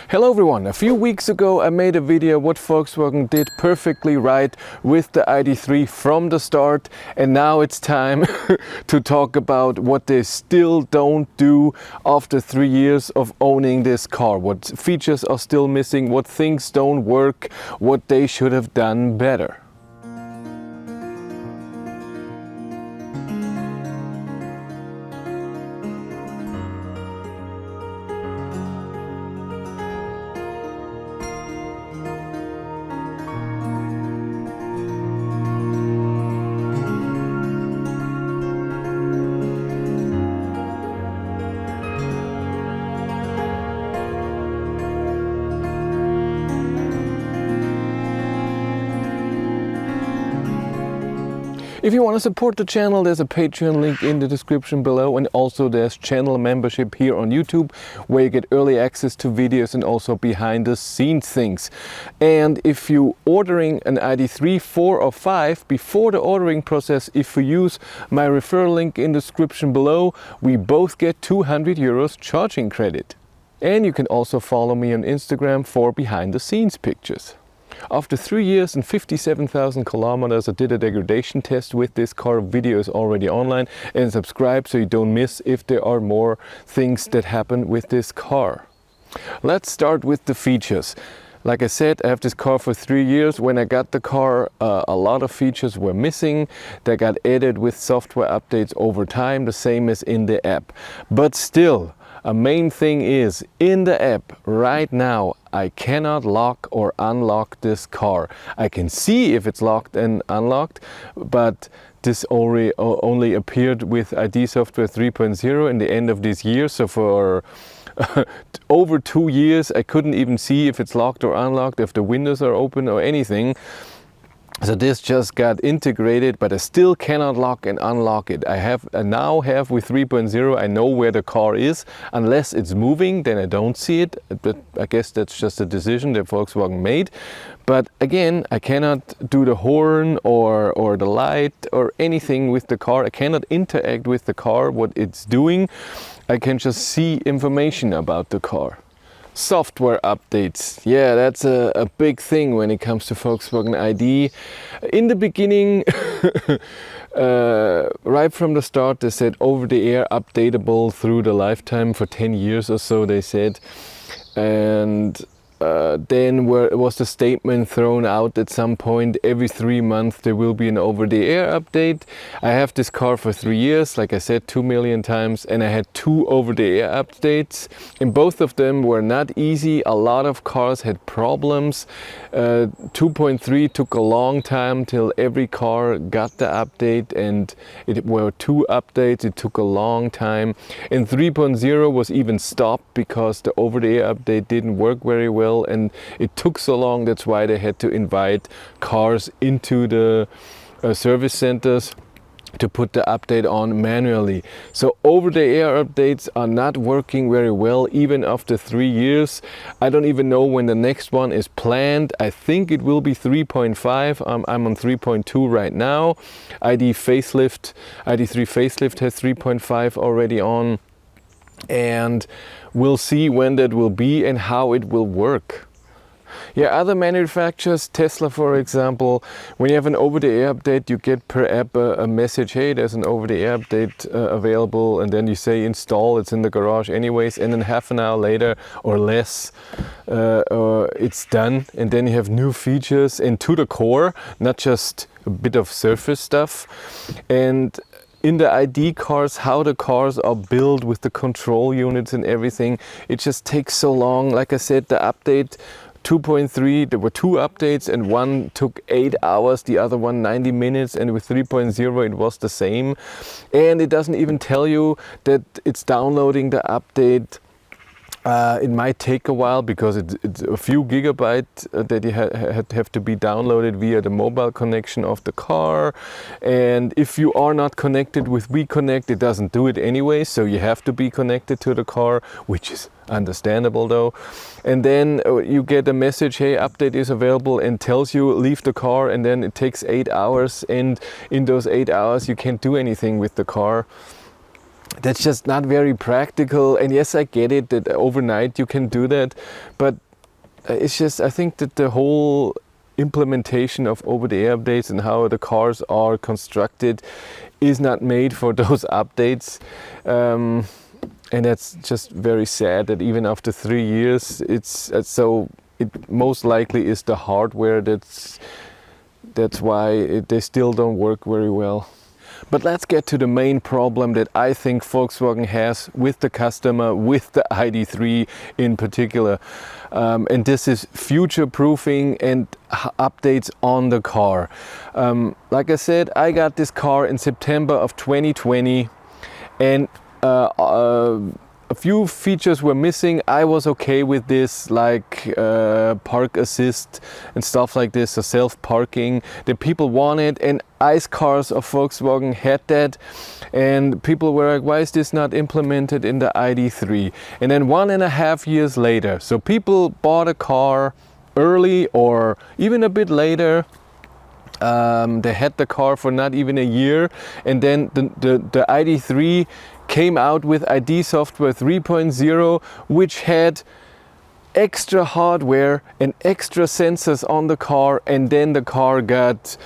Hello everyone, a few weeks ago I made a video what Volkswagen did perfectly right with the ID.3 from the start, and now it's time to talk about what they still don't do after 3 years of owning this car. What features are still missing, what things don't work, what they should have done better. If you want to support the channel, there's a Patreon link in the description below, and also there's channel membership here on YouTube where you get early access to videos and also behind the scenes things. And if you're ordering an ID.3, 4 or 5, before the ordering process, if you use my referral link in the description below, we both get 200 euros charging credit. And you can also follow me on Instagram for behind the scenes pictures. After 3 years and 57,000 kilometers, I did a degradation test with this car. Video is already online, and subscribe so you don't miss if there are more things that happen with this car. Let's start with the features. Like I said, I have this car for 3 years. When I got the car, a lot of features were missing. They got added with software updates over time, the same as in the app. But still, a main thing is, in the app right now, I cannot lock or unlock this car. I can see if it's locked and unlocked, but this only appeared with ID software 3.0 in the end of this year. So for over 2 years, I couldn't even see if it's locked or unlocked, if the windows are open or anything. So this just got integrated, but I still cannot lock and unlock it. I now have with 3.0, I know where the car is. Unless it's moving, then I don't see it. But I guess that's just a decision that Volkswagen made. But again, I cannot do the horn or the light or anything with the car. I cannot interact with the car, what it's doing. I can just see information about the car. Software updates, yeah, that's a big thing when it comes to Volkswagen ID. In the beginning, right from the start, they said over-the-air updatable through the lifetime for 10 years or so, they said. And then was the statement thrown out at some point, every 3 months there will be an over-the-air update. I have this car for 3 years, like I said, 2 million times, and I had 2 over-the-air updates, and both of them were not easy. A lot of cars had problems. 2.3 took a long time till every car got the update, and it were 2 updates. It took a long time, and 3.0 was even stopped because the over-the-air update didn't work very well, and it took so long. That's why they had to invite cars into the service centers to put the update on manually. So over-the-air updates are not working very well even after 3 years. I don't even know when the next one is planned. I think it will be 3.5. I'm on 3.2 right now. ID3 facelift has 3.5 already on, and we'll see when that will be and how it will work. Yeah, other manufacturers, Tesla for example, when you have an over-the-air update, you get per app a message, hey, there's an over-the-air update available, and then you say install, it's in the garage anyways, and then half an hour later or less, it's done, and then you have new features and to the core, not just a bit of surface stuff. And in the ID cars, how the cars are built with the control units and everything, it just takes so long. Like I said, the update 2.3, there were 2 updates, and one took 8 hours, the other one 90 minutes, and with 3.0 it was the same. And it doesn't even tell you that it's downloading the update. It might take a while because it's a few gigabytes that you have to be downloaded via the mobile connection of the car. And if you are not connected with WeConnect, it doesn't do it anyway, so you have to be connected to the car, which is understandable though. And then you get a message, hey, update is available, and tells you leave the car, and then it takes 8 hours, and in those 8 hours you can't do anything with the car. that's just not very practical. And yes, I get it that overnight you can do that, but it's just, I think that the whole implementation of over-the-air updates and how the cars are constructed is not made for those updates. And that's just very sad that even after 3 years, it most likely is the hardware that's why they still don't work very well. But let's get to the main problem that I think Volkswagen has with the customer, with the ID.3 in particular. And this is future-proofing and updates on the car. Like I said, I got this car in September of 2020, and a few features were missing. I was okay with this, like park assist and stuff like this, so self-parking that people wanted, and ICE cars of Volkswagen had that, and people were like, why is this not implemented in the ID.3? And then 1.5 years later, so people bought a car early or even a bit later. They had the car for not even a year, and then the ID.3 came out with ID software 3.0, which had extra hardware and extra sensors on the car, and then the car got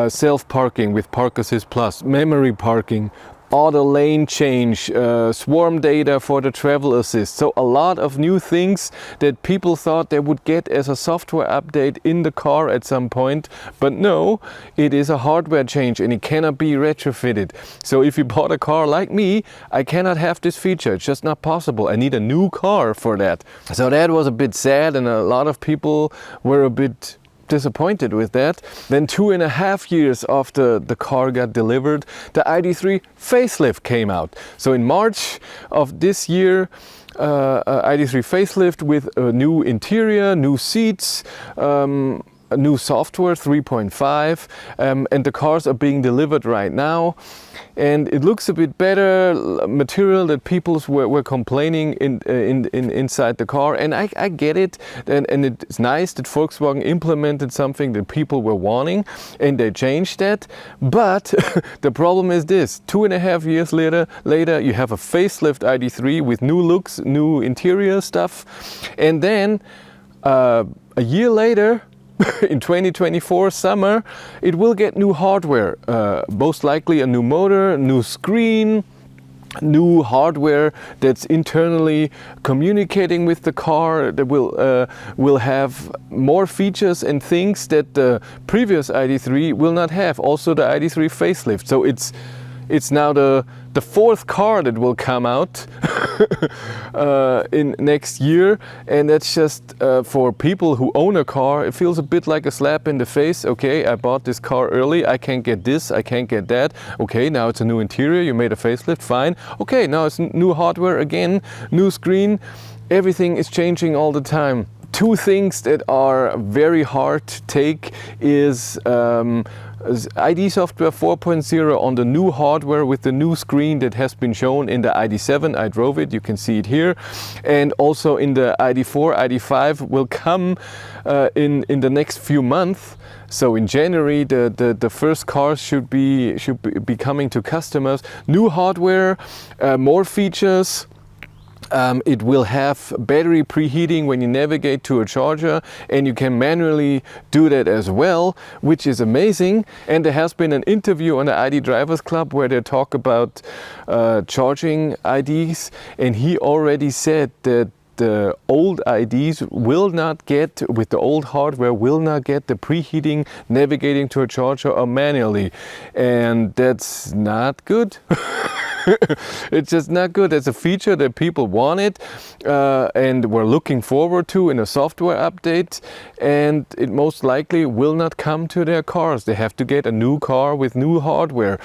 self-parking with Park Assist Plus, memory parking, auto lane change, swarm data for the travel assist. So a lot of new things that people thought they would get as a software update in the car at some point, but no, it is a hardware change and it cannot be retrofitted. So if you bought a car like me, I cannot have this feature. It's just not possible. I need a new car for that. So that was a bit sad, and a lot of people were a bit disappointed with that. Then 2.5 years after the car got delivered, the ID.3 facelift came out. So in March of this year, ID.3 facelift with a new interior, new seats, a new software 3.5, and the cars are being delivered right now, and it looks a bit better material that people were complaining inside the car, and I get it, and it's nice that Volkswagen implemented something that people were wanting and they changed that. But the problem is this: 2.5 years later you have a facelift ID.3 with new looks, new interior stuff, and then a year later, in 2024 summer, it will get new hardware, most likely a new motor, new screen, new hardware that's internally communicating with the car, that will have more features and things that the previous ID.3 will not have. Also the ID.3 facelift. So it's now the fourth car that will come out in next year, and that's just for people who own a car, it feels a bit like a slap in the face. Okay, I bought this car early, I can't get this, I can't get that. Okay, now it's a new interior, you made a facelift, fine. Okay, now it's new hardware again, new screen, everything is changing all the time. Two things that are very hard to take is ID software 4.0 on the new hardware with the new screen that has been shown in the ID.7. I drove it, you can see it here, and also in the ID.4, ID.5 will come in the next few months. So in January the first cars should be coming to customers. New hardware, more features. It will have battery preheating when you navigate to a charger, and you can manually do that as well, which is amazing. And there has been an interview on the ID Drivers Club where they talk about charging IDs, and he already said that the old IDs will not get, with the old hardware, will not get the preheating, navigating to a charger or manually, and that's not good. It's just not good. It's a feature that people wanted and were looking forward to in a software update, and it most likely will not come to their cars. They have to get a new car with new hardware.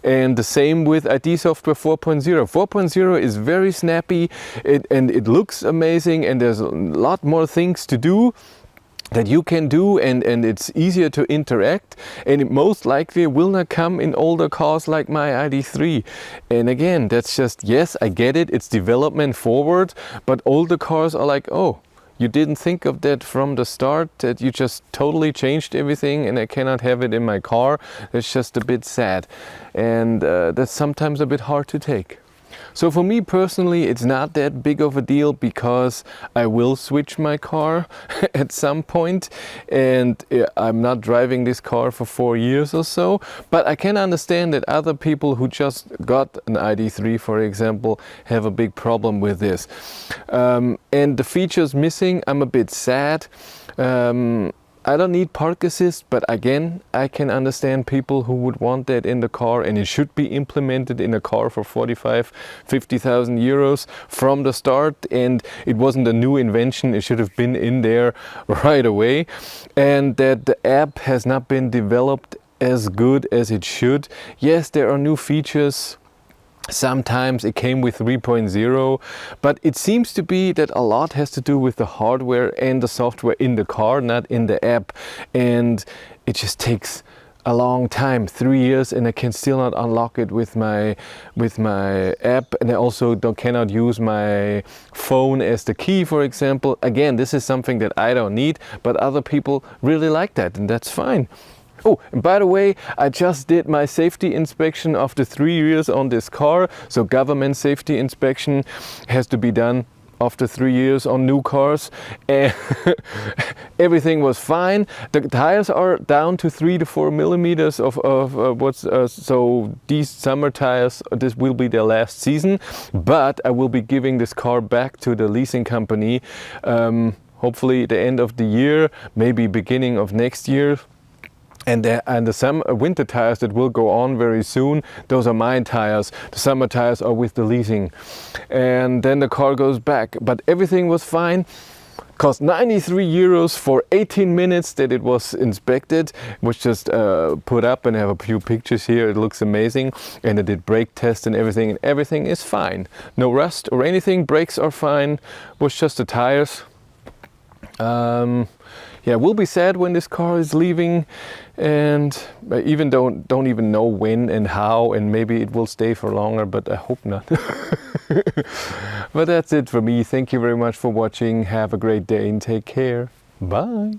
And the same with ID software 4.0. 4.0 is very snappy, and it looks amazing, and there's a lot more things to do that you can do, and it's easier to interact, and it most likely will not come in older cars like my ID.3. And again, that's just, yes, I get it, it's development forward, but older cars are like, oh, you didn't think of that from the start, that you just totally changed everything and I cannot have it in my car. That's just a bit sad, and that's sometimes a bit hard to take. So for me personally, it's not that big of a deal because I will switch my car at some point, and I'm not driving this car for 4 years or so. But I can understand that other people who just got an ID.3, for example, have a big problem with this. And the features missing, I'm a bit sad. I don't need park assist, but again, I can understand people who would want that in the car, and it should be implemented in a car for 50,000 euros from the start. And it wasn't a new invention, it should have been in there right away. And that the app has not been developed as good as it should. Yes, there are new features. Sometimes it came with 3.0, but it seems to be that a lot has to do with the hardware and the software in the car, not in the app. And it just takes a long time, 3 years, and I can still not unlock it with my app. And I also cannot use my phone as the key, for example. Again, this is something that I don't need, but other people really like that, and that's fine. Oh, and by the way, I just did my safety inspection after 3 years on this car. So government safety inspection has to be done after 3 years on new cars, and everything was fine. The tires are down to 3 to 4 millimeters of so these summer tires, this will be their last season, but I will be giving this car back to the leasing company, hopefully the end of the year, maybe beginning of next year. And the winter tires that will go on very soon, those are my tires. The summer tires are with the leasing. And then the car goes back. But everything was fine. Cost 93 euros for 18 minutes that it was inspected. It was just put up, and I have a few pictures here. It looks amazing. And I did brake test and everything is fine. No rust or anything. Brakes are fine. It was just the tires. Yeah, we'll be sad when this car is leaving, and I even don't even know when and how, and maybe it will stay for longer, but I hope not. But that's it for me. Thank you very much for watching. Have a great day and take care. Bye.